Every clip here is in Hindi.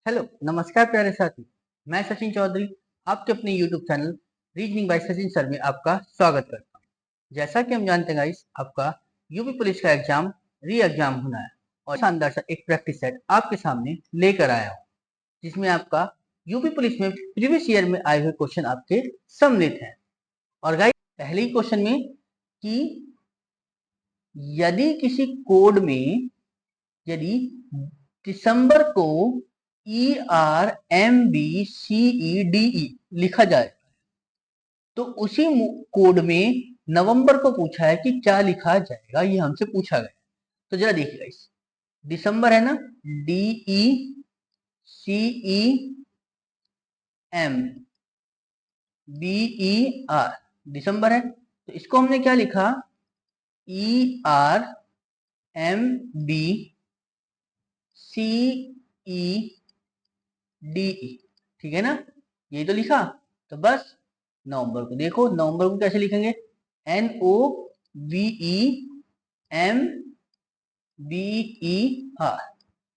हेलो, नमस्कार प्यारे साथी। मैं सचिन चौधरी आपके अपने YouTube channel reasoning bye Sachin sir में आपका स्वागत करता हूँ। जैसा कि हम जानते हैं गाइस, आपका यूपी पुलिस का एग्जाम री एग्जाम होना है और शानदार सा एक प्रैक्टिस सेट आपके सामने लेकर आया हूँ, जिसमें आपका यूपी पुलिस में प्रीवियस ईयर में आए हुए क्वेश्चन आपके सम्मिलित हैं। और गाइस, पहले ही क्वेश्चन में कि यदि किसी कोड में यदि दिसंबर को ERMBCEDE लिखा जाए तो उसी कोड में नवंबर को पूछा है कि क्या लिखा जाएगा, ये हमसे पूछा गया। तो जरा देखिएगा, इस दिसंबर है ना, DECEMBER दिसंबर है, तो इसको हमने क्या लिखा, ERMBCEDE, ठीक है ना, ये तो लिखा। तो बस नवंबर को देखो, नवंबर को कैसे लिखेंगे, NOVEMBER।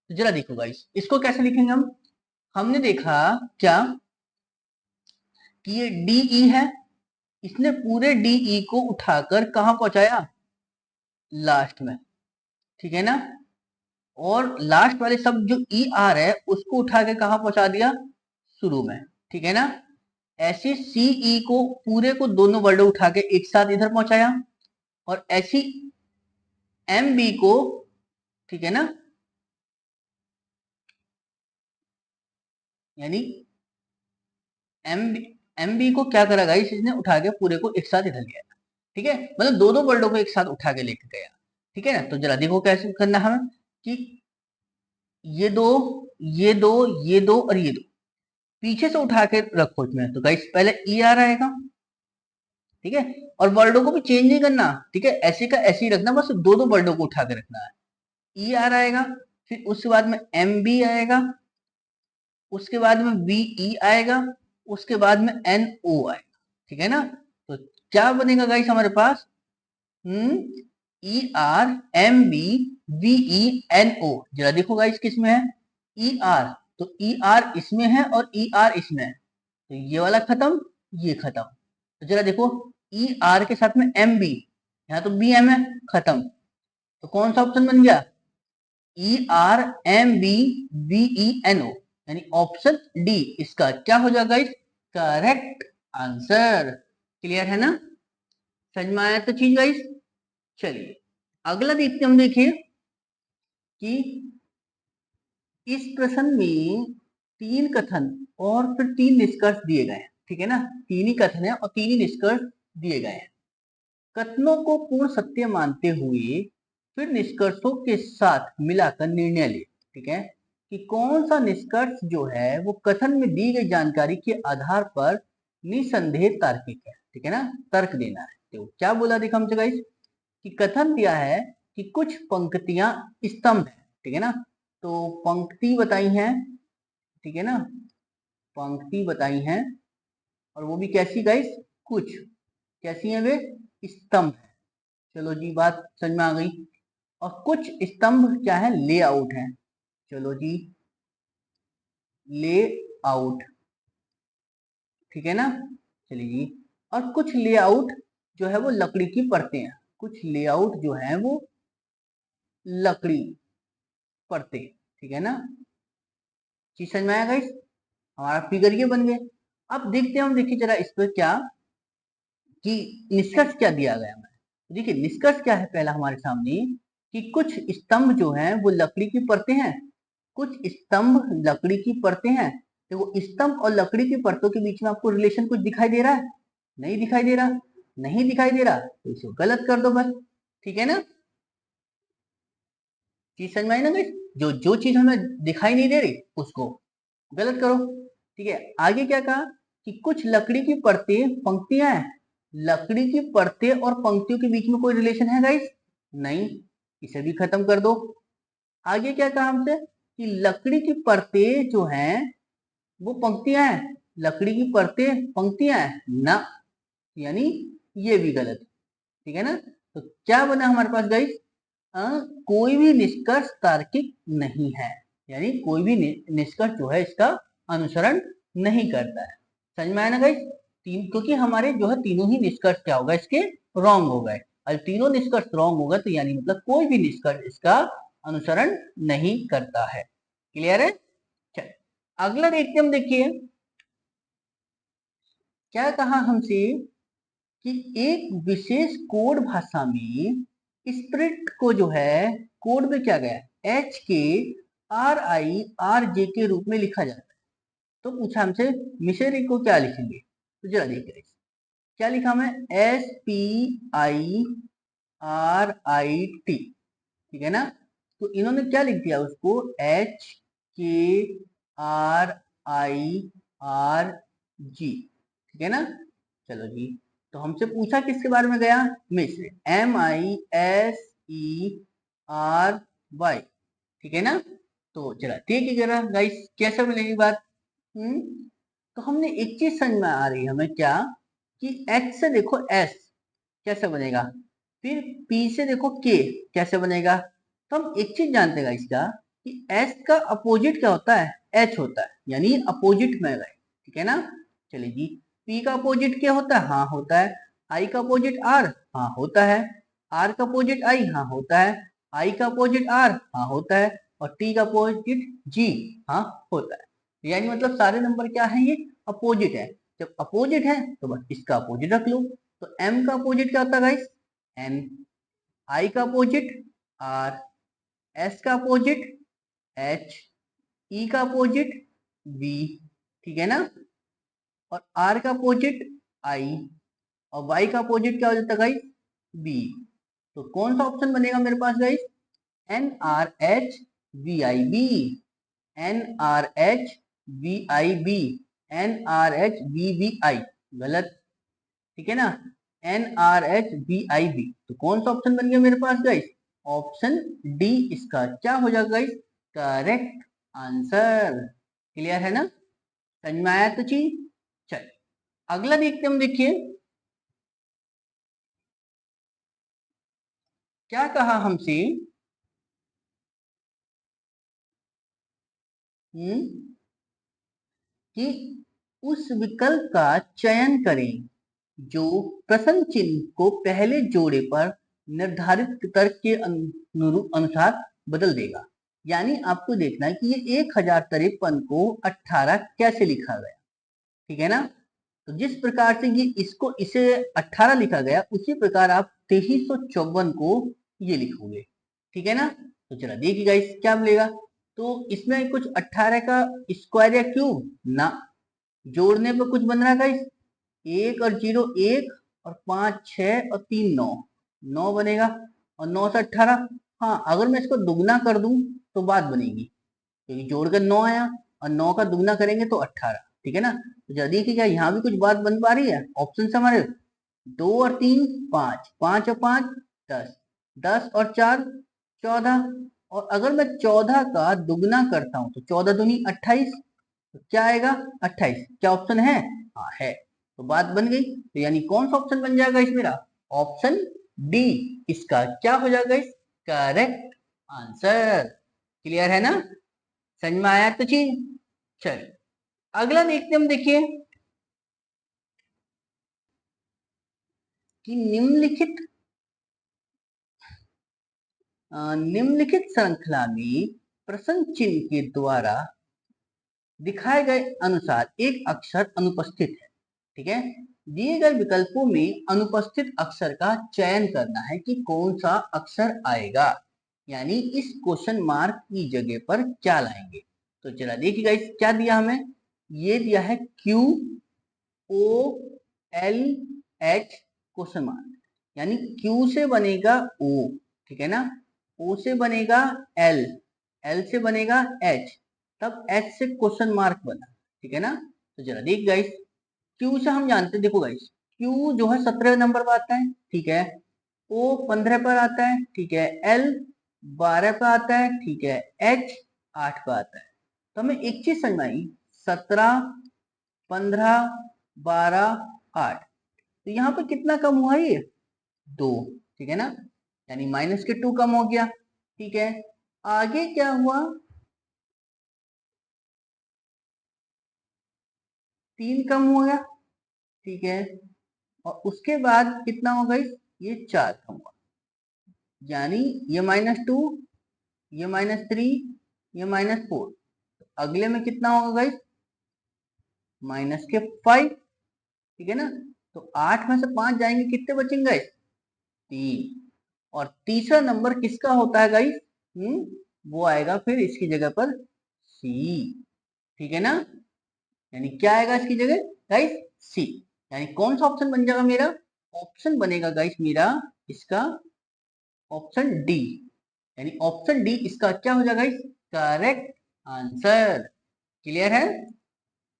तो जरा देखो गाइस, इसको कैसे लिखेंगे हम। हमने देखा क्या कि ये DE है, इसने पूरे DE को उठाकर कहां पहुंचाया, लास्ट में, ठीक है ना। और लास्ट वाले सब जो ER है उसको उठा के कहां पहुंचा दिया, शुरू में, ठीक है ना। ऐसे CE को पूरे को दोनों वर्ड उठा के एक साथ इधर पहुंचाया, और ऐसी MB को, ठीक है ना, यानी MB को क्या करा गाइस, इसने उठा के पूरे को एक साथ इधर लिया, ठीक है, मतलब दोनों वर्डों को एक साथ उठा के लेके गया, ठीक है ना। तो जरा देखो कैसे करना है हमें कि ये दो, ये दो, ये दो और ये दो पीछे से उठा के रखो इसमें। तो गाइस पहले ER आएगा, ठीक है, और वर्डों को भी चेंज नहीं करना, ठीक है, ऐसे का ऐसे ही रखना, बस दो दो वर्डों को उठा के रखना है। ER आएगा, फिर उसके बाद में MB आएगा, उसके बाद में VE आएगा, उसके बाद में NO आएगा, ठीक है ना। तो क्या बनेगा गाइस हमारे पास, ERMBVENO। जरा देखो गाइस किस में है, ER, तो ER इसमें है और ER इसमें है, तो ये वाला खत्म, ये खत्म। तो जरा देखो, ER के साथ में MB, यहाँ तो BM है, खत्म। तो कौन सा ऑप्शन बन गया, ERMBVENO, यानी ऑप्शन डी इसका क्या हो जाएगा गाइस, करेक्ट आंसर। क्लियर है ना, समझ में आया तो चीज गाइस। चलिए अगला देखते हम, देखिए कि इस प्रश्न में 3 कथन और फिर 3 निष्कर्ष दिए गए हैं, ठीक है ना, 3 ही कथन है और 3 ही निष्कर्ष दिए गए हैं। कथनों को पूर्ण सत्य मानते हुए फिर निष्कर्षों के साथ मिलाकर निर्णय ले, ठीक है, कि कौन सा निष्कर्ष जो है वो कथन में दी गई जानकारी के आधार पर निसंदेह तार्किक है, ठीक है ना, तर्क देना है। तो क्या बोला देखो हमसे गाइस, कि कथन दिया है कि कुछ पंक्तियां स्तंभ है, ठीक है ना, तो पंक्ति बताई है, ठीक है ना, पंक्ति बताई है, और वो भी कैसी गाइस, कुछ कैसी है वे, स्तंभ है। चलो जी, बात समझ में आ गई। और कुछ स्तंभ क्या है, लेआउट है। चलो जी, लेआउट, ठीक है ना। चलिए जी, और कुछ लेआउट जो है वो लकड़ी की परतें हैं, कुछ लेआउट जो है वो लकड़ी परतें, ठीक है ना। चीज समझ में आया गाइस, हमारा फिगर ये बन गए। अब देखते हैं हम, देखिए जरा इस पर क्या कि निष्कर्ष क्या दिया गया है। देखिए निष्कर्ष क्या है, पहला हमारे सामने कि कुछ स्तंभ जो हैं वो लकड़ी की परतें हैं, कुछ स्तंभ लकड़ी की परतें हैं। तो वो स्तंभ और लकड़ी की परतों के बीच में आपको रिलेशन कुछ दिखाई दे रहा है, नहीं दिखाई दे रहा, नहीं दिखाई दे रहा तो इसे गलत कर दो बस, ठीक है ना। चीज समझ में आई ना गाइस, जो जो चीज हमें दिखाई नहीं दे रही उसको गलत करो, ठीक है। आगे क्या कहा कि कुछ लकड़ी की परतें पंक्तियां हैं, लकड़ी की परतें और पंक्तियों के बीच में कोई रिलेशन है गाइस, नहीं, इसे भी खत्म कर दो। आगे क्या कहा हमसे कि लकड़ी की परतें जो हैं वो पंक्तियां हैं, लकड़ी की परतें पंक्तियां हैं ना, यानी ये भी गलत, ठीक है ना। तो क्या बना हमारे पास गाइस, कोई भी निष्कर्ष तार्किक नहीं है, यानी कोई भी निष्कर्ष जो है इसका अनुसरण नहीं करता है। समझ में आया ना गाइस? क्योंकि हमारे जो है तीनों ही निष्कर्ष क्या होगा इसके रॉन्ग हो गए, और तीनों निष्कर्ष रॉन्ग होगा तो यानी मतलब कोई भी निष्कर्ष इसका अनुसरण नहीं करता है। क्लियर है? चलिए अगला देखते हम, देखिए क्या कहा हमसे कि एक विशेष कोड भाषा में स्प्रिट को जो है कोड में क्या गया HKRIRJ के रूप में लिखा जाता है। तो पूछा हमसे मिशनरी को क्या लिखेंगे, तो जरा देखिए क्या लिखा मैं SPIRIT, ठीक है ना। तो इन्होंने क्या लिख दिया उसको HKRIRG, ठीक है ना। चलो जी, तो हमसे पूछा किसके बारे में गया, मिस्र, MISERY, ठीक है ना। तो चला ठीक है जरा गाइस, कैसे मिलेगी बात। तो हमने एक चीज समझ में आ रही है हमें क्या, कि H से देखो S कैसे बनेगा, फिर P से देखो K कैसे बनेगा। तो हम एक चीज जानते हैं इसका कि S का अपोजिट क्या होता है, H होता है, यानी अपोजिट में गए, ठीक है ना। चलिए जी, P का अपोजिट क्या होता है, हाँ होता है। I का अपोजिट R, हाँ होता है। R का अपोजिट I, हाँ होता है। I का अपोजिट R, हाँ होता है। और T का अपोजिट G, हाँ होता है। यानी मतलब सारे नंबर क्या है, ये अपोजिट है। जब अपोजिट है तो बस इसका अपोजिट रख लो। तो M का अपोजिट क्या होता है गाइस, N। I का अपोजिट R, S का अपोजिट H, E का अपोजिट V, ठीक है ना। और R का अपोजिट I, और Y का अपोजिट क्या हो जाता है गाइस, B। तो कौन सा ऑप्शन बनेगा मेरे पास गाइस, NRHVIB, NRHVIB, NRHVVI, गलत, ठीक है ना। NRHVIB, तो कौन सा ऑप्शन बन गया मेरे पास गाइस, ऑप्शन डी इसका क्या हो जाएगा गाइस, करेक्ट आंसर। क्लियर है ना, समझ में आया तो चीज। चलिए अगला देखते हम, देखिए क्या कहा हमसे, कि उस विकल्प का चयन करें जो प्रश्न चिन्ह को पहले जोड़े पर निर्धारित तर्क के अनुसार बदल देगा। यानी आपको देखना है कि ये 1053 को 18 कैसे लिखा गया, ठीक है ना। तो जिस प्रकार से ये इसको इसे 18 लिखा गया, उसी प्रकार आप 2354 को ये लिखोगे, ठीक है ना। तो चला देखिए गाइस क्या मिलेगा। तो इसमें कुछ 18 का स्क्वायर या क्यूब ना, जोड़ने पर कुछ बन रहा है गाइस, 1 और 0 1, और 5 6 और 3 9, 9 बनेगा। और 9 से 18, हाँ अगर मैं इसको दुगना कर दूं तो बात बनेगी, क्योंकि जोड़कर 9 आया और 9 का दुगना करेंगे तो 18, ठीक है ना। तो जल्दी की क्या यहाँ भी कुछ बात बन पा रही है, ऑप्शन से हमारे 2 और 3 5, 5 और 5 10, 10 और 4 14, और अगर मैं 14 का दुगना करता हूं तो 14 दूनी 28, तो क्या आएगा 28, क्या ऑप्शन है, हाँ है। तो बात बन गई, तो यानी कौन सा ऑप्शन बन जाएगा इस मेरा, ऑप्शन डी इसका क्या हो जाएगा इस करेक्ट आंसर। क्लियर है ना, समझ में आया तो चीज। चलिए अगला देखते हम, देखिए कि निम्नलिखित श्रृंखला में प्रश्न चिन्ह के द्वारा दिखाए गए अनुसार एक अक्षर अनुपस्थित है, ठीक है। दिए गए विकल्पों में अनुपस्थित अक्षर का चयन करना है कि कौन सा अक्षर आएगा, यानी इस क्वेश्चन मार्क की जगह पर क्या लाएंगे। तो चला देखिए गाइस क्या दिया हमें, ये दिया है QOLH क्वेश्चन मार्क, यानी Q से बनेगा O, ठीक है ना, O से बनेगा L, L से बनेगा H, तब H से क्वेश्चन मार्क बना, ठीक है ना। तो जरा देख गाइस, Q से हम जानते हैं, देखो गाइस Q जो है 17 नंबर पर आता है, ठीक है। O 15 पर आता है, ठीक है। L 12 पर आता है, ठीक है। H 8 पर आता है। तो हमें एक चीज समझ में आई, 17 15 12 8, तो यहाँ पे कितना कम हुआ ये 2, ठीक है ना, यानी -2 कम हो गया, ठीक है। आगे क्या हुआ, 3 कम हो गया, ठीक है, और उसके बाद कितना होगा गाइस, ये 4 कम हुआ, यानी ये -2, ये -3, ये -4, अगले में कितना होगा गाइस, -5, ठीक है ना। तो 8 में से 5 जाएंगे, कितने बचेंगे गाइस, 3, और तीसरा नंबर किसका होता है गाइस, वो आएगा फिर इसकी जगह पर सी, ठीक है ना। यानी क्या आएगा इसकी जगह गाइस, सी, यानी कौन सा ऑप्शन बन जाएगा मेरा, ऑप्शन बनेगा गाइस मेरा इसका ऑप्शन डी, यानी ऑप्शन डी इसका क्या हो जाएगा गाइस, करेक्ट आंसर। क्लियर है।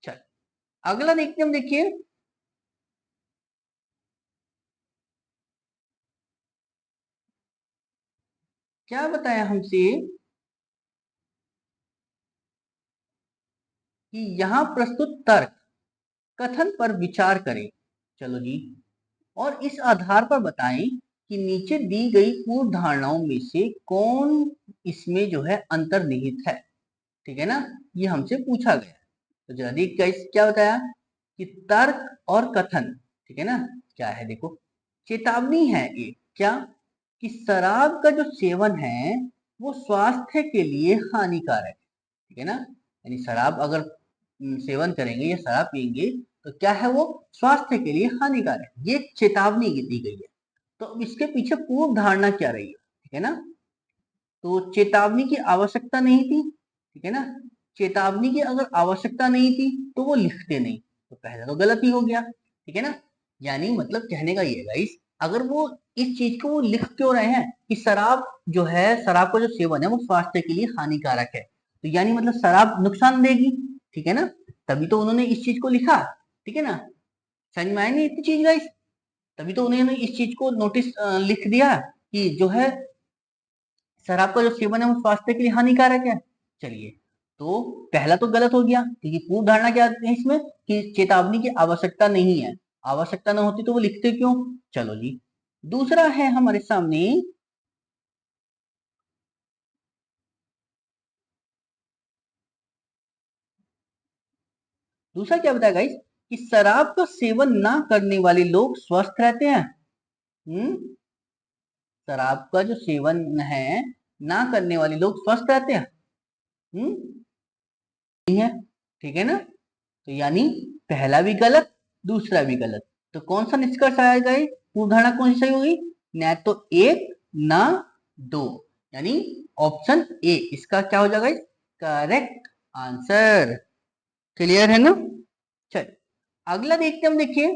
चल अगला देखते हम, देखिए क्या बताया हमसे कि यहां प्रस्तुत तर्क कथन पर विचार करें, चलो जी, और इस आधार पर बताएं कि नीचे दी गई पूर्व धारणाओं में से कौन इसमें जो है अंतर्निहित है, ठीक है ना, ये हमसे पूछा गया। तो जरा देख गाइस क्या बताया कि तर्क और कथन, ठीक है ना, क्या है देखो, चेतावनी है ये क्या, कि शराब का जो सेवन है वो स्वास्थ्य के लिए हानिकारक है, ठीक है ना, यानी शराब अगर सेवन करेंगे या शराब पियेंगे तो क्या है, वो स्वास्थ्य के लिए हानिकारक है, ये चेतावनी दी गई है। तो अब इसके पीछे पूर्व धारणा क्या रही है, ठीक है ना, तो चेतावनी की आवश्यकता नहीं थी, ठीक है ना, चेतावनी की अगर आवश्यकता नहीं थी तो वो लिखते नहीं, तो पहला तो गलत ही हो गया, ठीक है ना। यानी मतलब कहने का ये गाइस, अगर वो इस चीज को वो लिख क्यों रहे हैं कि शराब जो है, शराब का जो सेवन है वो स्वास्थ्य के लिए हानिकारक है, तो यानी मतलब शराब नुकसान देगी, ठीक है ना, तभी तो उन्होंने इस चीज को लिखा, ठीक है ना, समझ में आई नहीं इतनी चीज गाइस, तभी तो उन्होंने इस चीज को नोटिस लिख दिया कि जो है शराब का जो सेवन है वो स्वास्थ्य के लिए हानिकारक है। चलिए, तो पहला तो गलत हो गया, क्योंकि पूर्व धारणा क्या है इसमें कि चेतावनी की आवश्यकता नहीं है, आवश्यकता ना होती तो वो लिखते क्यों। चलो जी, दूसरा है हमारे सामने, दूसरा क्या बताया गाइस, कि शराब का सेवन ना करने वाले लोग स्वस्थ रहते हैं। हम्म शराब का जो सेवन है ना करने वाले लोग स्वस्थ रहते हैं, हम्म नहीं है, ठीक है ना, तो यानी पहला भी गलत, दूसरा भी गलत, तो कौन सा निष्कर्ष आएगा, ये पूर्व धारणा कौन सी सही होगी, न तो एक ना दो, यानी ऑप्शन ए इसका क्या हो जाएगा, करेक्ट आंसर। क्लियर है ना। चल अगला देखते हम, देखिए,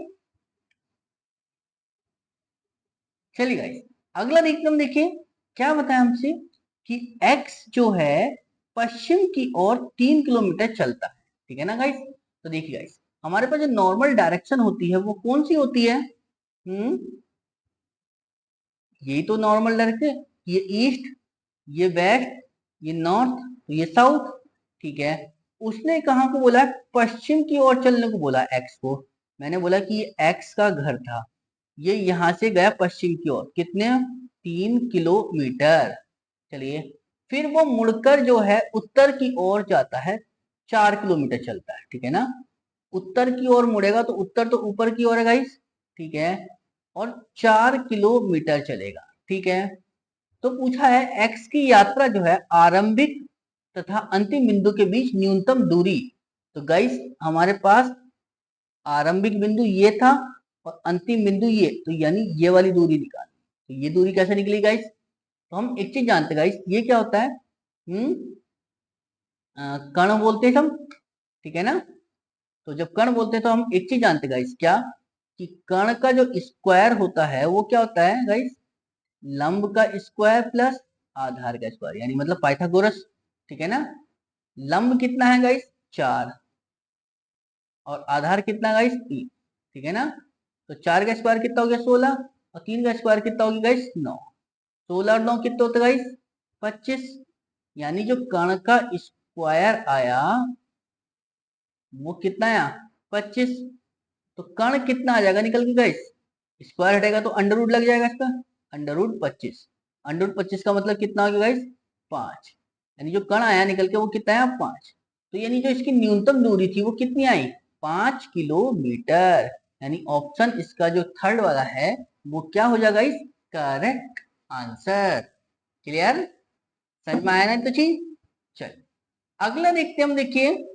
चलिए गाइस, अगला देखते हम, देखिए क्या बताया हमसे कि x जो है पश्चिम की ओर 3 किलोमीटर चलता है, ठीक है ना गाइस। तो देखिए गाइस, हमारे पास जो नॉर्मल डायरेक्शन होती है वो कौन सी होती है, यही तो नॉर्मल डायरेक्शन है, ये ईस्ट, ये वेस्ट, ये नॉर्थ, तो ये साउथ, ठीक है। उसने कहाँ को बोला, पश्चिम की ओर चलने को बोला एक्स को, मैंने बोला कि ये एक्स का घर था, ये यहां से गया पश्चिम की ओर, कितने, 3 किलोमीटर। चलिए, फिर वो मुड़कर जो है उत्तर की ओर जाता है, 4 किलोमीटर चलता है, ठीक है ना, उत्तर की ओर मुड़ेगा तो उत्तर तो ऊपर की ओर है गाइस, ठीक है, और 4 किलोमीटर चलेगा, ठीक है। तो पूछा है एक्स की यात्रा जो है आरंभिक तथा अंतिम बिंदु के बीच न्यूनतम दूरी, तो गाइस हमारे पास आरंभिक बिंदु ये था और अंतिम बिंदु ये, तो यानी ये वाली दूरी निकाल, तो ये दूरी कैसे निकली गाइस, तो हम एक चीज जानते हैं गाइस, ये क्या होता है, कण बोलते हैं हम, ठीक है ना। तो जब कण बोलते हैं तो हम एक चीज जानते हैं गाइस, क्या, कि कण का जो स्क्वायर होता है वो क्या होता है गाइस, लंब का स्क्वायर प्लस आधार का स्क्वायर, यानी मतलब पाइथागोरस, ठीक है ना। लंब कितना है गाइस, 4, और आधार कितना गाइस, 3, ठीक है ना। तो 4 का स्क्वायर कितना हो गया, 16, और 3 का स्क्वायर कितना हो गया गाइस, 9, 16 और 9 कितना होता है गाइस, 25, यानी जो कण का स्क्वायर आया वो कितना आया, 25, तो कण कितना आ जाएगा निकल के गाइस, स्क्वायर हटेगा तो अंडर रूट लग जाएगा इसका, अंडर रूट 25, अंडर रूट 25 का मतलब कितना हो गया गाइस, 5, यानी जो कण आया निकल के वो कितना आया, 5, तो यानी जो इसकी न्यूनतम दूरी थी वो कितनी आई, 5 किलोमीटर। यानी ऑप्शन इसका जो थर्ड वाला है वो क्या हो जाएगा इस करेक्ट आंसर। क्लियर, समझ में आया ना तो चीज। चल अगला देखते हैं हम, देखिए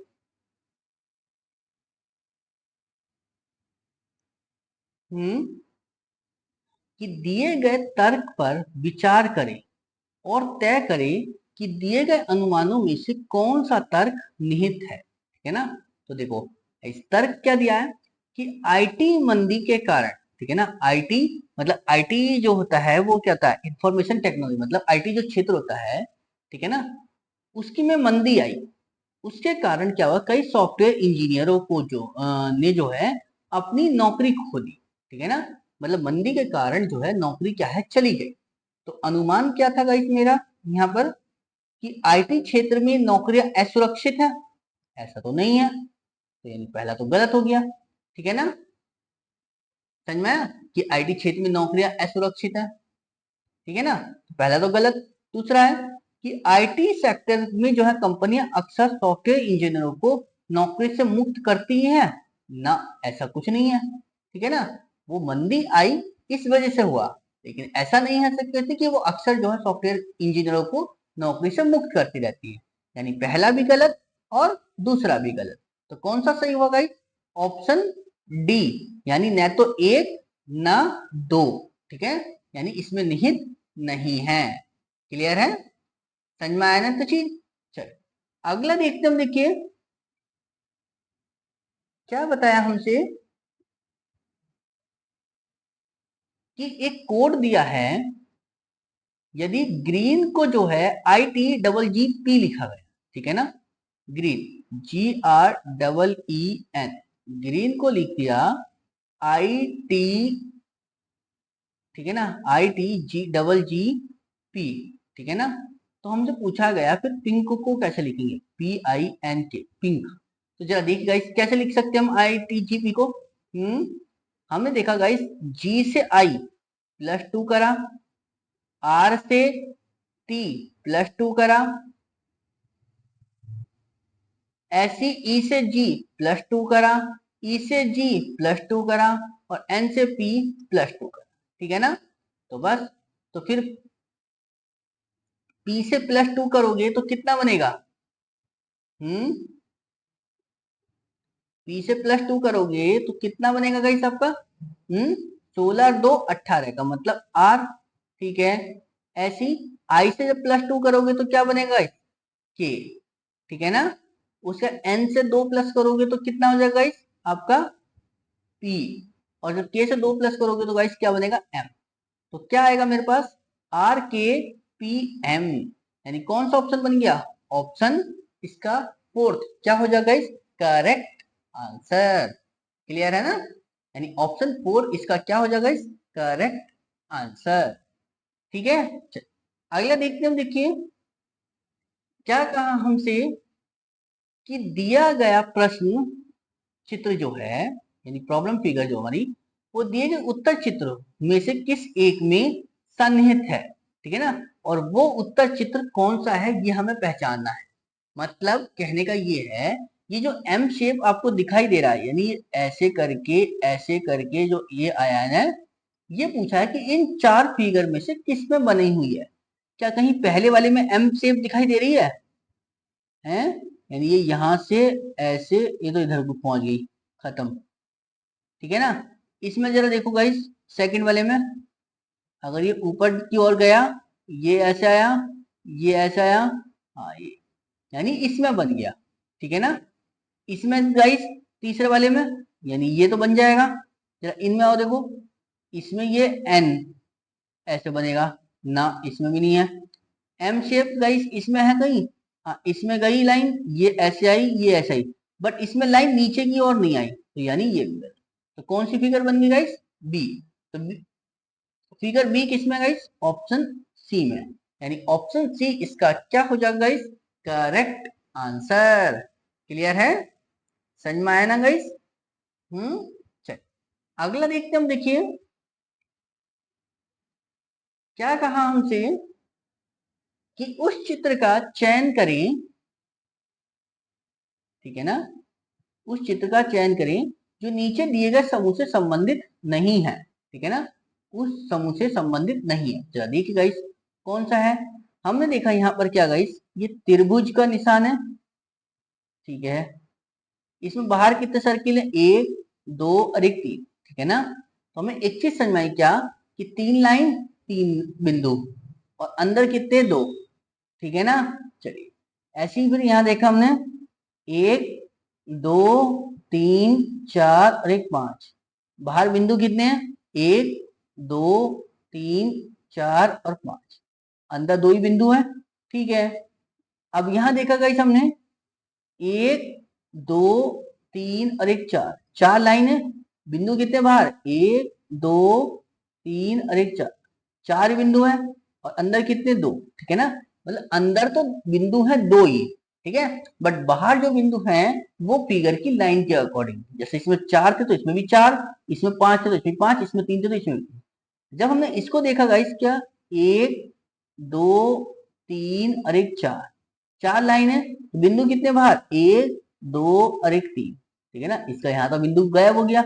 कि दिए गए तर्क पर विचार करें और तय करें कि दिए गए अनुमानों में से कौन सा तर्क निहित है। ठीक है ना। तो देखो इस तर्क क्या दिया है कि आईटी मंदी के कारण, ठीक है ना, आईटी मतलब आईटी जो होता है वो क्या होता है, इंफॉर्मेशन टेक्नोलॉजी, मतलब आईटी जो क्षेत्र होता है, ठीक है ना, उसकी में मंदी आई। उसके कारण क्या हुआ, कई सॉफ्टवेयर इंजीनियरों को ने जो है अपनी नौकरी खो दी। ठीक है ना, मतलब मंदी के कारण जो है नौकरी क्या है चली गई। तो अनुमान क्या था गाइस मेरा यहाँ पर कि आईटी क्षेत्र में नौकरियां असुरक्षित है, ऐसा तो नहीं है, तो यानी पहला तो गलत हो गया। ठीक है ना, समझ में आया कि आईटी क्षेत्र में नौकरियां असुरक्षित है। ठीक है ना, तो पहला तो गलत। दूसरा है कि आईटी सेक्टर में जो है कंपनियां अक्सर सॉफ्टवेयर इंजीनियरों को नौकरी से मुक्त करती हैं ना, ऐसा कुछ नहीं है। ठीक है ना, वो मंदी आई इस वजह से हुआ, लेकिन ऐसा नहीं है सकते कि वो अक्सर जो है सॉफ्टवेयर इंजीनियरों को नौकरी से मुक्त करती रहती है। यानी पहला भी गलत और दूसरा भी गलत। तो कौन सा सही होगा गाइस, ऑप्शन डी, यानी न तो एक ना दो। ठीक है, यानी इसमें निहित नहीं है। क्लियर है, समझ में आया ना तो चीज। चल अगला देखते हम, देखिए क्या बताया हमसे कि एक कोड दिया है, यदि ग्रीन को जो है ITGGP लिखा गया, ठीक है ना, ग्रीन GREEN, ग्रीन को लिख दिया IT, ठीक है ना, ITGGP, ठीक है ना। तो हमसे पूछा गया फिर पिंक को कैसे लिखेंगे, PINK, पिंक। तो जरा देखिए गाइस कैसे लिख सकते हैं हम ITGP को। हमने देखा गाइस G से I +2 करा, R से T +2 करा, ऐसी E से G +2 करा, E से G +2 करा और N से P +2 करा। ठीक है ना, तो बस, तो फिर P से +2 करोगे तो कितना बनेगा, हम्म P से +2 करोगे तो कितना बनेगा गाइस आपका, 16 2 18 का मतलब R। ठीक है, ऐसी I से जब +2 करोगे तो क्या बनेगा K। ठीक है ना, उसका N से 2 प्लस करोगे तो कितना हो जाएगा गाइस आपका P, और जब K से 2 प्लस करोगे तो गाइस क्या बनेगा M। तो क्या आएगा मेरे पास RKPM, यानी कौन सा ऑप्शन बन गया, ऑप्शन इसका फोर्थ क्या हो जाएगा इस करेक्ट आंसर। क्लियर है ना, यानी ऑप्शन 4 इसका क्या हो जाएगा इस करेक्ट आंसर। ठीक है, अगला देखते हैं, देखिए क्या कहा हमसे कि दिया गया प्रश्न चित्र जो है, यानी प्रॉब्लम फिगर जो हमारी, वो दिए गए उत्तर चित्र में से किस एक में सन्निहित है। ठीक है ना, और वो उत्तर चित्र कौन सा है ये हमें पहचानना है। मतलब कहने का ये है, ये जो एम शेप आपको दिखाई दे रहा है, यानी ऐसे करके जो ये आयन है, ये पूछा है कि इन 4 फिगर में से किस में बनी हुई है। क्या कहीं पहले वाले में एम शेप दिखाई दे रही है, यानी ये यहां से ऐसे, ये तो इधर को पहुंच गई, खत्म। ठीक है ना, इसमें जरा देखो गाइस सेकंड वाले में, अगर ये ऊपर की ओर गया, ये ऐसे आया, ये ऐसे आया, हाँ ये, यानी इसमें बन गया। ठीक है ना, इसमें गाइस तीसरे वाले में, यानी ये तो बन जाएगा। जरा इनमें आओ देखो, इसमें ये एन ऐसे बनेगा ना, इसमें भी नहीं है। एम शेप गाइस इसमें है कहीं, हाँ इसमें गई लाइन, ये ऐसे आई ये ऐसे आई, बट इसमें लाइन नीचे की ओर नहीं आई, तो यानी ये भी गलत। तो कौन सी फिगर बन गई गाइस, बी। तो फिगर बी किसमें गाइस, ऑप्शन सी में, यानी ऑप्शन सी इसका क्या हो जाएगा गाइस करेक्ट आंसर। क्लियर है, समझ में आया ना गाइस। चल अगला देखते हम, देखिए क्या कहा हमसे कि उस चित्र का चयन करें, ठीक है ना, उस चित्र का चयन करें जो नीचे दिए गए समूह से संबंधित नहीं है। ठीक है ना, उस समूह से संबंधित नहीं है। जरा देखिए गाइस कौन सा है। हमने देखा यहाँ पर क्या गाइस, ये त्रिभुज का निशान है। ठीक है, इसमें बाहर कितने सर्किल है, 1 2 और 1 3। ठीक है ना, तो हमें एक चीज समझ में आई क्या, कि 3 लाइन 3 बिंदु और अंदर कितने 2। ठीक है ना, चलिए ऐसे ही फिर यहाँ देखा हमने 1 2 3 4 और 1 5। बाहर बिंदु कितने हैं, 1 2 3 4 और 5। अंदर 2 ही बिंदु है। ठीक है, अब यहाँ देखा गाइस हमने 1 2 3 और 1 4, 4 लाइन है। बिंदु कितने बाहर, 1 2 3 और 1 4, 4 बिंदु है और अंदर कितने 2। ठीक है ना, मतलब अंदर तो बिंदु है 2 ही। ठीक है, बट बाहर जो बिंदु हैं वो फिगर की लाइन के अकॉर्डिंग, जैसे इसमें 4 थे तो इसमें भी 4, इसमें 5 थे तो इसमें 5, इसमें 3 थे तो इसमें 3। जब हमने इसको देखा गाइस क्या, 1 2 3 और 1 4, 4 लाइन है। बिंदु कितने बाहर, 1 2 और 1 3। ठीक है ना, इसका यहाँ तो बिंदु गायब हो गया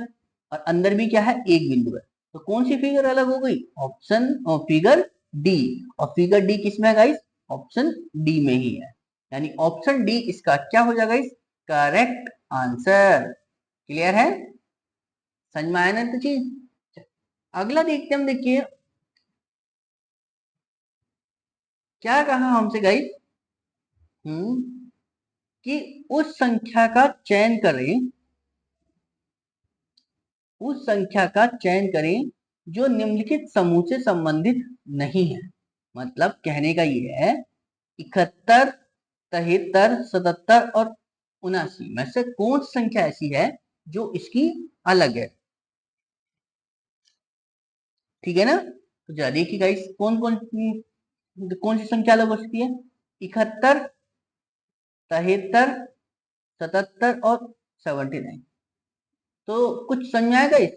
और अंदर भी क्या है, एक बिंदु है। तो कौन सी फिगर अलग हो गई, ऑप्शन और फिगर डी। और फिगर डी किसमें है गाइस, ऑप्शन डी में ही है। यानी ऑप्शन डी इसका क्या हो जाएगा गाइस, करेक्ट आंसर। क्लियर है, समझ में आया ना तो चीज। अगला देखते हम, देखिए क्या कहा हमसे गाइस, कि उस संख्या का चयन करें, उस संख्या का चयन करें जो निम्नलिखित समूह से संबंधित नहीं है। मतलब कहने का ये है 71 73 77 और 79 में से कौन सी संख्या ऐसी है जो इसकी अलग है। ठीक है ना, तो जरा देखिए गाइस कौन सी संख्या अलग हो सकती है, 71 73 77 और 79। तो कुछ समझ में आएगा इस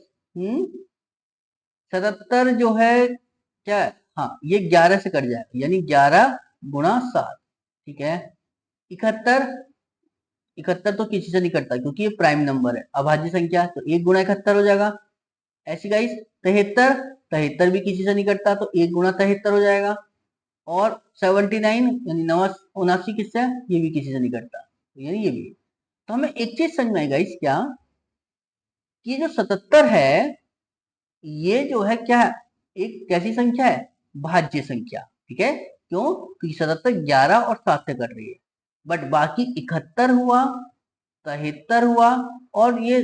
77 जो है क्या है, हाँ ये 11 से कट जाएगा, यानी 11 गुणा 7। ठीक है, 71 71 तो किसी से नहीं कटता क्योंकि ये प्राइम नंबर है, अभाज्य संख्या, तो 1 गुणा 71 हो जाएगा। ऐसी गाइस 73 73 भी किसी से नहीं कटता, तो 1 गुणा 73 हो जाएगा। और 79 यानी 79 किससे, ये भी किसी से नहीं कटता, यानी ये भी। तो हमें एक चीज समझ में आएगा इस क्या, कि जो 77 है ये जो है क्या, एक कैसी संख्या है, भाज्य संख्या। ठीक है, क्यों, क्योंकि 77 11 और 7 से कट रही है। बट बाकी 71 हुआ, 73 हुआ और ये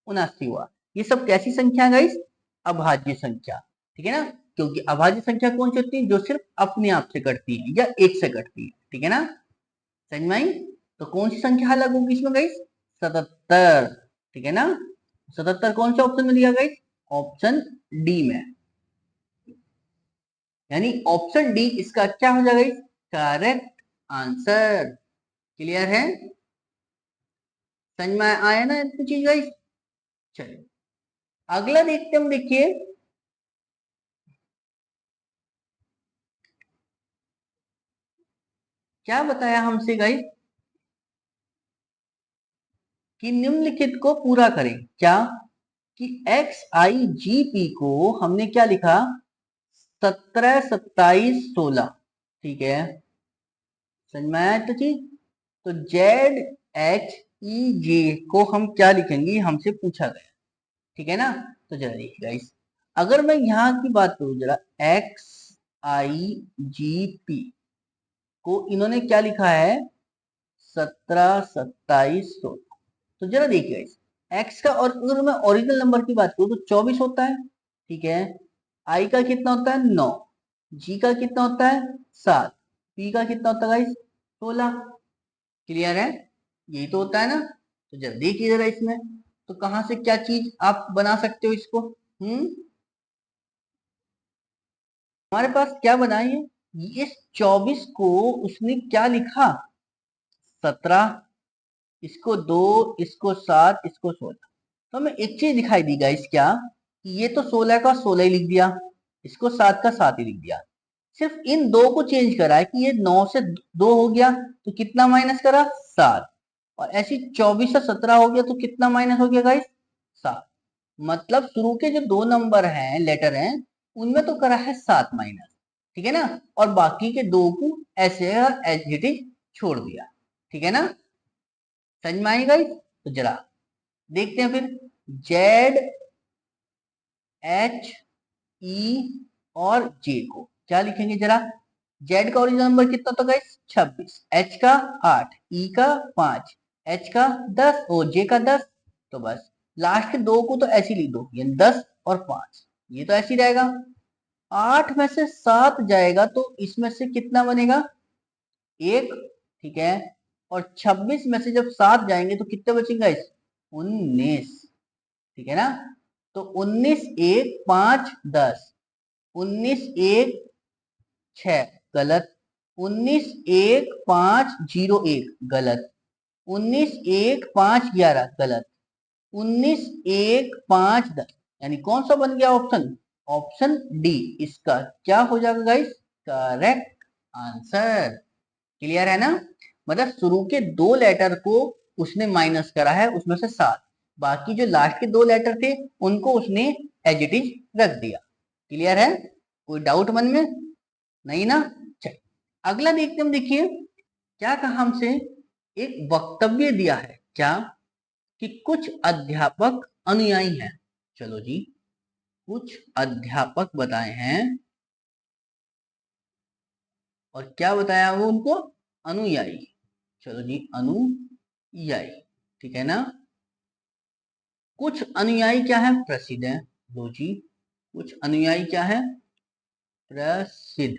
79 हुआ, ये सब कैसी संख्या है गाइस, अभाज्य संख्या। ठीक है ना, क्योंकि अभाज्य संख्या कौन सी होती है, जो सिर्फ अपने आप से कटती है या एक से कटती है। ठीक है ना, समझ में आई। तो कौन सी संख्या अलग होगी इसमें गाइस, 77। ठीक है ना, 77 कौन से ऑप्शन में दिया गाइस, ऑप्शन डी में। यानी ऑप्शन डी इसका क्या हो जाएगा, करेक्ट आंसर। क्लियर है, समझ में आया ना इतनी चीज गाइस। चलिए अगला देखते हम, देखिए क्या बताया हमसे गाइस, कि निम्नलिखित को पूरा करें। क्या, कि एक्स आई जी पी को हमने क्या लिखा, 17 27 16। ठीक है, समझ में आया तो चीज। तो जेड एच ई जे को हम क्या लिखेंगे, हमसे पूछा गया। ठीक है ना, तो जरा देखिए गाइस, अगर मैं यहाँ की बात करूं जरा, एक्स आई जी पी को इन्होंने क्या लिखा है, 17 27 16। तो जरा देखिए गाइस, एक्स का, और अगर मैं ओरिजिनल नंबर की बात करूं तो 24 होता है। ठीक है, आई का कितना होता है 9, जी का कितना होता है 7, पी का कितना होता है गाइस 16। क्लियर है, यही तो होता है ना। तो जरा देखिए जरा इसमें, तो कहां से क्या चीज आप बना सकते हो इसको, हमारे पास क्या बनाई है, इस 24 को उसने क्या लिखा, 17, इसको 2, इसको 7, इसको 16। तो हमें एक चीज दिखाई दी गाइस क्या, कि ये तो 16 का 16 ही लिख दिया, इसको 7 का 7 ही लिख दिया। सिर्फ इन दो को चेंज करा है कि ये 9 से 2 हो गया, तो कितना माइनस करा 7। और ऐसी 24 से 17 हो गया तो कितना माइनस हो गया गाइस? 7। मतलब शुरू के जो दो नंबर हैं, लेटर हैं, उनमें तो करा है 7 माइनस, ठीक है ना, और बाकी के दो को ऐसे एज इट इज छोड़ दिया, ठीक है ना, समझ में आई गाइस? तो जरा देखते हैं फिर, जेड, एच, ई और जे को क्या लिखेंगे जरा। जेड का ओरिजिनल नंबर कितना था गाइस? 26, एच का 8, ई का 5, एच का 10 और जे का 10। तो बस लास्ट के दो को तो ऐसे लिख दो, यानी 10 और 5, ये तो ऐसे ही रहेगा। 8 में से 7 जाएगा तो इसमें से कितना बनेगा? 1, ठीक है। और 26 में से जब 7 जाएंगे तो कितने बचेंगे गाइस? 19, ठीक है ना। तो 19 1 5 10, 19 1 6 गलत, 19 1 5 0 1 गलत, 19 1 5 11 गलत, 19 1 5 10, यानी कौन सा बन गया ऑप्शन? ऑप्शन डी इसका क्या हो जाएगा गाइस? Correct answer. क्लियर है ना? मतलब शुरू के दो लेटर को उसने माइनस करा है, उसमें से 7, बाकी जो लास्ट के दो लेटर थे उनको उसने एज इट इज रख दिया। क्लियर है? कोई डाउट मन में? नहीं ना? चल अगला देखते हम, देखिए क्या कहा हमसे, एक वक्तव्य दिया है क्या, कि कुछ अध्यापक अनुयायी हैं। चलो जी, कुछ अध्यापक बताए हैं, और क्या बताया वो उनको? अनुयायी। चलो जी, अनुयायी, ठीक है ना। कुछ अनुयायी क्या है? प्रसिद्ध है। लो जी, कुछ अनुयायी क्या है? प्रसिद्ध,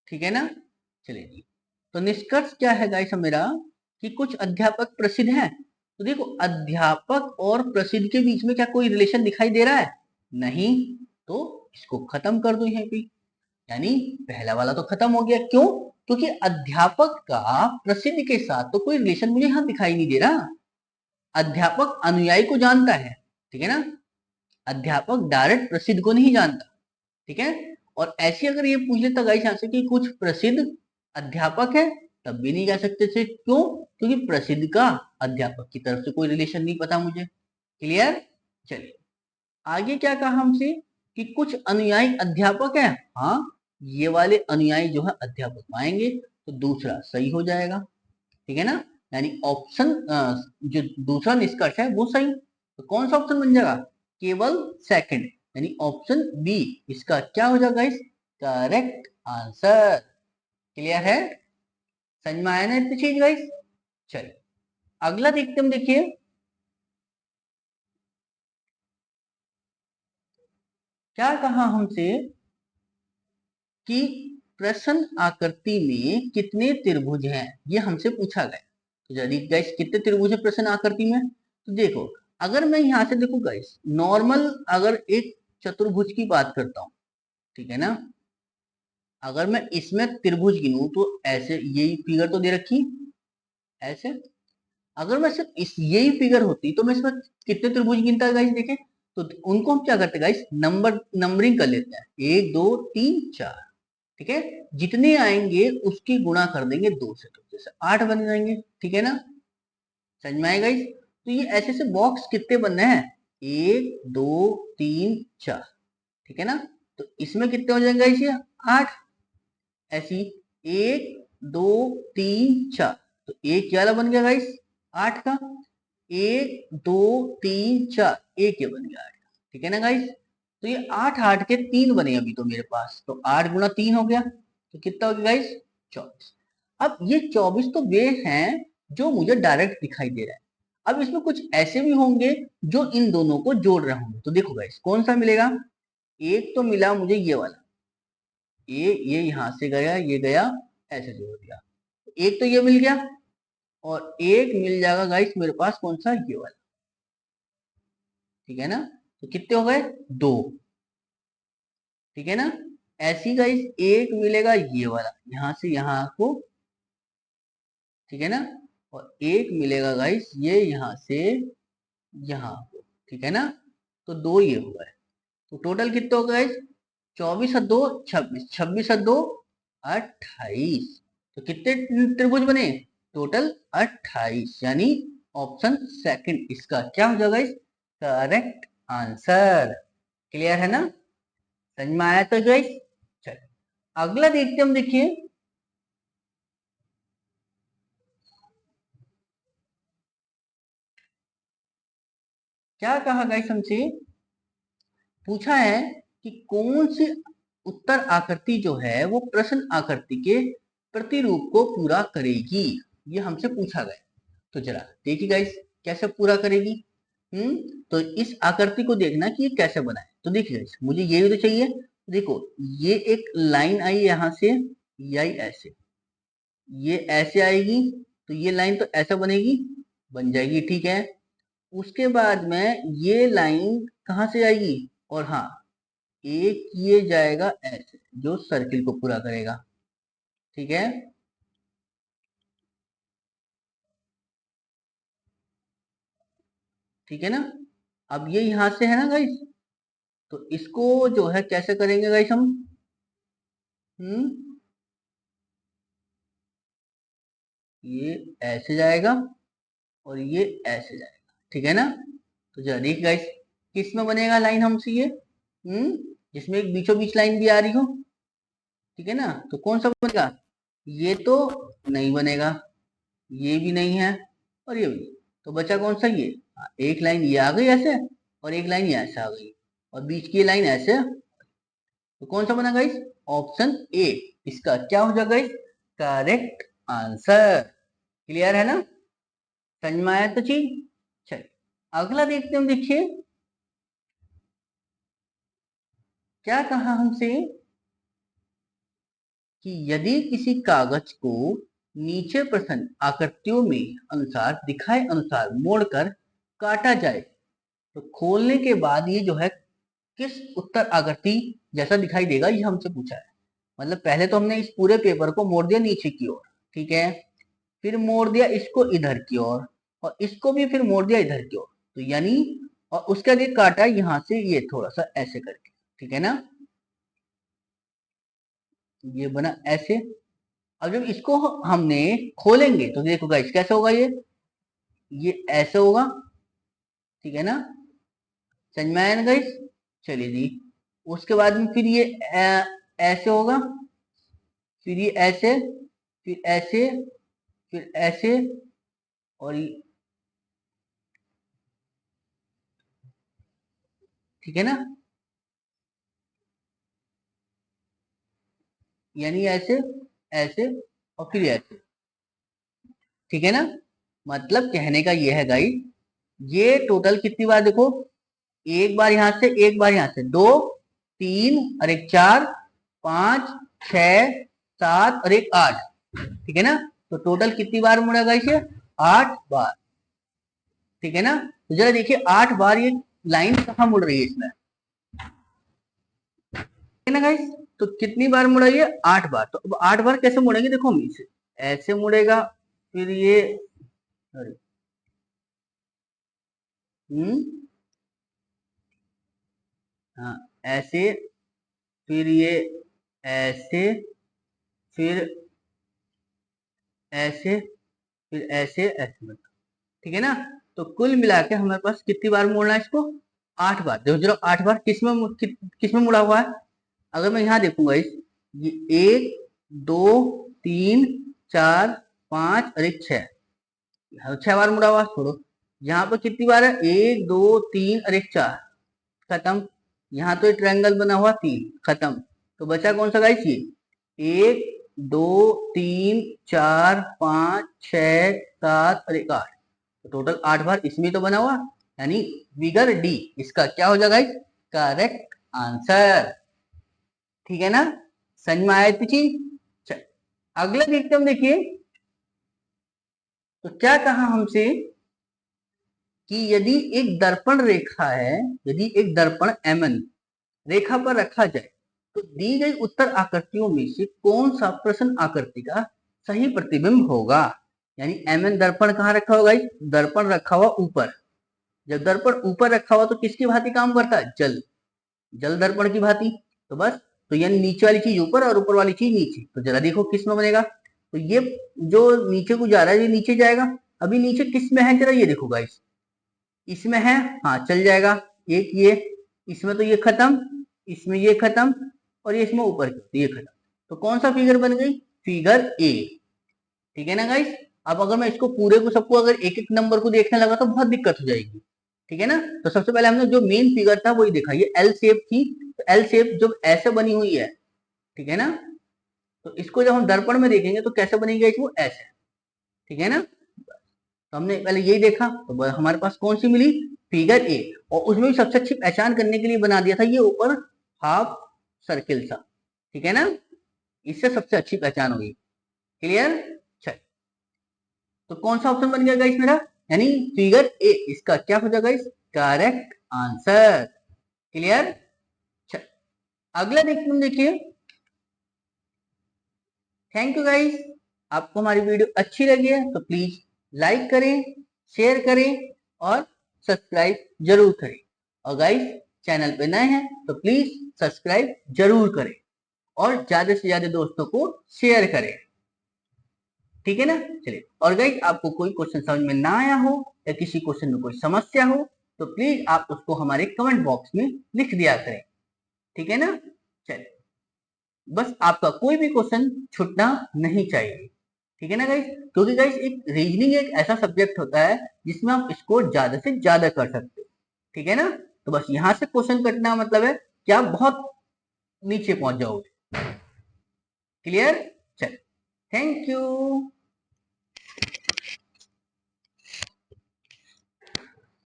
ठीक है ना। चलिए जी, तो निष्कर्ष क्या है गाइस मेरा, कि कुछ अध्यापक प्रसिद्ध हैं। तो देखो, अध्यापक और प्रसिद्ध के बीच में क्या कोई रिलेशन दिखाई दे रहा है? नहीं। तो इसको खत्म कर दो यहीं पे, यानी पहला वाला तो खत्म हो गया। क्यों? क्योंकि अध्यापक का प्रसिद्ध के साथ तो कोई रिलेशन मुझे यहां दिखाई नहीं दे रहा। अध्यापक अनुयायी को जानता है, ठीक है ना, अध्यापक डायरेक्ट प्रसिद्ध को नहीं जानता, ठीक है। और ऐसे अगर ये पूछ लेता गाइस यहाँ से कि कुछ प्रसिद्ध अध्यापक है, तब भी नहीं कह सकते थे। क्यों? क्योंकि प्रसिद्ध का अध्यापक की तरफ से कोई रिलेशन नहीं पता मुझे। क्लियर? चलिए आगे क्या कहा हमसे, कि कुछ अनुयायी अध्यापक है। हाँ, ये वाले अनुयायी जो है अध्यापक पाएंगे, तो दूसरा सही हो जाएगा, ठीक है ना। यानी ऑप्शन जो दूसरा निष्कर्ष है वो सही। तो कौन सा ऑप्शन बन जाएगा? केवल सेकंड, यानी ऑप्शन बी इसका क्या हो जाएगा इस करेक्ट आंसर। क्लियर है? समझ में आया ना इतनी चीज गाइस? चलिए अगला देखते हम, देखिए क्या कहा हमसे, कि प्रश्न आकृति में कितने त्रिभुज हैं, ये हमसे पूछा गया। तो यदि गाइस कितने त्रिभुज है प्रश्न आकृति में, तो देखो, अगर मैं यहां से देखो गाइस, नॉर्मल अगर एक चतुर्भुज की बात करता हूं, ठीक है ना, अगर मैं इसमें त्रिभुज गिनूं तो ऐसे यही फिगर तो दे रखी ऐसे, अगर मैं सिर्फ इस यही फिगर होती तो मैं इसमें कितने त्रिभुज गिनता है गाइस, देखें। तो उनको हम क्या करते हैं गाइस, नंबरिंग कर लेते हैं, 1 2 3 4, ठीक है। जितने आएंगे उसकी गुणा कर देंगे 2 से, तो जैसे 8 बन जाएंगे, ठीक है ना। समझ में आएगा गाइस? तो ये ऐसे से बॉक्स कितने बनने हैं? 1 2 3 4, ठीक है ना। तो इसमें कितने हो जाएंगे गाइस ये? 8। ऐसी 1 2 3 4, तो एक ये वाला बन गया गाइस 8 का, 1 2 3 4, एक ये बन गया 8 का, ठीक है ना गाइस। तो ये 8 8 के 3 बने अभी तो मेरे पास, तो 8 गुना 3 हो गया, तो कितना हो गया गाइस? 24। अब ये 24 तो वे हैं जो मुझे डायरेक्ट दिखाई दे रहा है। अब इसमें कुछ ऐसे भी होंगे जो इन दोनों को जोड़ रहे होंगे, तो देखो गाइस कौन सा मिलेगा। एक तो मिला मुझे ये वाला, ये यहां से गया, ये गया, ऐसे जोड़ दिया, एक तो ये मिल गया, और एक मिल जाएगा गाइस मेरे पास कौन सा, ये वाला, ठीक है ना। तो कितने हो गए? 2, ठीक है ना। ऐसी गाइस एक मिलेगा ये वाला, यहां से यहां को, ठीक है ना, और एक मिलेगा गाइस ये यहां से यहां को, ठीक है ना। तो 2 ये हुआ है, तो टोटल कितने हो गए? 24 और 2 26, 26 और 2 28। तो कितने त्रिभुज बने? टोटल 28, यानी ऑप्शन सेकंड इसका क्या हो जाएगा इस करेक्ट आंसर। क्लियर है ना, समझ में आया तो गाइस। चलिए अगला देखते हम, देखिए क्या कहा गाइस हमसे, पूछा है कि कौन सी उत्तर आकृति जो है वो प्रश्न आकृति के प्रतिरूप को पूरा करेगी, ये हमसे पूछा गया। तो जरा देखिए गाइस कैसे पूरा करेगी। तो इस आकृति को देखना कि ये कैसे बना है। तो देखिए गाइस मुझे ये भी तो चाहिए। देखो ये एक लाइन आई यहाँ से, ये आई ऐसे, ये ऐसे आएगी, तो ये लाइन तो ऐसा बनेगी, बन जाएगी, ठीक है। उसके बाद में ये लाइन कहाँ से आएगी, और हाँ एक ये जाएगा ऐसे, जो सर्किल को पूरा करेगा, ठीक है। ठीक है ना, अब ये यहां से है ना गाइस, तो इसको जो है कैसे करेंगे गाइस हम। हम्म ये ऐसे जाएगा और ये ऐसे जाएगा, ठीक है ना। तो जरा देखिए गाइस किस में बनेगा लाइन हमसे ये, जिसमें एक बीचों बीच लाइन भी आ रही हो, ठीक है ना। तो कौन सा बनेगा, ये तो नहीं बनेगा, ये भी नहीं है, और ये भी नहीं। तो बचा कौन सा, ये एक लाइन ये आ गई ऐसे, और एक लाइन ये ऐसे आ गई, और बीच की लाइन ऐसे। तो कौन सा बना गाइस, ऑप्शन ए इसका क्या हो जाएगा गाइस, करेक्ट आंसर। क्लियर है ना, समझ में आया तो चीज। चलिए अगला देखते हैं, देखिए क्या कहा हमसे कि यदि किसी कागज को नीचे प्रश्न आकृतियों में अनुसार दिखाए अनुसार मोड़कर काटा जाए, तो खोलने के बाद ये जो है किस उत्तर आकृति जैसा दिखाई देगा, ये हमसे पूछा है। मतलब पहले तो हमने इस पूरे पेपर को मोड़ दिया नीचे की ओर, ठीक है, फिर मोड़ दिया इसको इधर की ओर, और इसको भी फिर मोड़ दिया इधर की ओर, तो यानी और उसके आगे काटा यहाँ से ये थोड़ा सा ऐसे करके, ठीक है ना, ये बना ऐसे। अब जब इसको हमने खोलेंगे तो देखो गाइस कैसे होगा, ये ऐसे होगा, ठीक है ना, समझ में आया ना गाइस। चलिए जी, उसके बाद में फिर ये ऐसे होगा, फिर ये ऐसे, फिर ऐसे, फिर ऐसे, और ठीक है ना, यानी ऐसे, ऐसे, और फिर ऐसे, ठीक है ना। मतलब कहने का ये है गाइस, ये टोटल कितनी बार देखो, एक बार यहां से, एक बार यहां से, दो, तीन और एक चार, पांच, छ, सात और एक आठ, ठीक है ना। तो टोटल कितनी बार मुड़ेगा इसे, 8 बार, ठीक है ना। तो जरा देखिए 8 बार ये लाइन कहाँ मुड़ रही है इसमें, है ना गाइस। तो कितनी बार मुड़ा ये, 8 बार। तो अब 8 बार कैसे मुड़ेंगे, देखो हम इसे ऐसे मुड़ेगा, फिर ये, सॉरी, हम्म हाँ ऐसे, फिर ये ऐसे, फिर ऐसे, फिर ऐसे ऐसे, ठीक है ना। तो कुल मिला के हमारे पास कितनी बार मोड़ना है इसको, 8 बार। देखो जरा 8 बार किस में मुड़ा हुआ है। अगर मैं यहाँ देखूंगा इस, ये 1 2 3 4 5 और एक 6, 6 बार मुड़ा हुआ, छोड़ो। यहाँ पर कितनी बार है, 1 2 3 और एक 4, खत्म। यहाँ तो ट्रायंगल बना हुआ 3, खत्म। तो बचा कौन सा गाइस, ये 1 2 3 4 5 6 7 और एक 8, तो टोटल 8 बार इसमें तो बना हुआ, यानी फिगर डी इसका क्या हो जाएगा गाइस, करेक्ट आंसर। ठीक है ना, समझ में आया चीज। चल अगला देखते हम, देखिए तो क्या कहा हमसे कि यदि एक दर्पण रेखा है, यदि एक दर्पण एमएन रेखा पर रखा जाए, तो दी गई उत्तर आकृतियों में से कौन सा प्रश्न आकृति का सही प्रतिबिंब होगा। यानी एमएन दर्पण कहाँ रखा होगा, दर्पण रखा हुआ ऊपर। जब दर्पण ऊपर रखा हुआ तो किसकी भांति काम करता है, जल, जल दर्पण की भांति। तो बस, तो यानी नीचे वाली चीज ऊपर और ऊपर वाली चीज नीचे। तो जरा देखो किस में बनेगा, तो ये जो नीचे को जा रहा है ये नीचे जाएगा। अभी नीचे किस में है जरा ये देखो गाइस, इसमें है, हाँ चल जाएगा। एक ये, इसमें तो ये खत्म, इसमें ये खत्म, और ये इसमें ऊपर की ये खत्म। तो कौन सा फिगर बन गई, फिगर ए। ठीक है ना गाइस। अब अगर मैं इसको पूरे को सबको अगर एक एक नंबर को देखने लगा तो बहुत दिक्कत हो जाएगी। ठीक है ना। तो सबसे पहले हमने जो मेन फिगर था वही देखा, ये एल शेप थी। तो एल शेप जब ऐसे बनी हुई है, ठीक है ना, तो इसको जब हम दर्पण में देखेंगे तो कैसे बनेगी वो ऐसे। ठीक है ना। तो हमने पहले यही देखा, तो हमारे पास कौन सी मिली, फिगर ए। और उसमें भी सबसे अच्छी पहचान करने के लिए बना दिया था ये ऊपर हाफ सर्किल सा। ठीक है ना, इससे सबसे अच्छी पहचान हुई। क्लियर। चल, तो कौन सा ऑप्शन बन गया गाइस मेरा, यानी फिगर ए इसका क्या हो जाएगा गाइस, करेक्ट आंसर। क्लियर। चल, अगला देखिए। Thank you guys. आपको हमारी वीडियो अच्छी लगी है तो प्लीज लाइक करें, शेयर करें और सब्सक्राइब जरूर करें। और गाइस चैनल पे नए हैं तो प्लीज सब्सक्राइब जरूर करें और ज्यादा से ज्यादा दोस्तों को शेयर करें। ठीक है ना। चलिए, और गाइस आपको कोई क्वेश्चन समझ में ना आया हो या किसी क्वेश्चन में कोई समस्या हो तो प्लीज आप उसको हमारे कमेंट बॉक्स में लिख दिया करें। ठीक है ना। चलिए, बस आपका कोई भी क्वेश्चन छूटना नहीं चाहिए। ठीक है ना गाइस, क्योंकि गाइस एक रीजनिंग एक ऐसा सब्जेक्ट होता है जिसमें आप स्कोर ज्यादा से ज्यादा कर सकते हो। ठीक है ना। तो बस यहां से क्वेश्चन कटना मतलब है कि आप बहुत नीचे पहुंच जाओगे। क्लियर। चल, थैंक यू।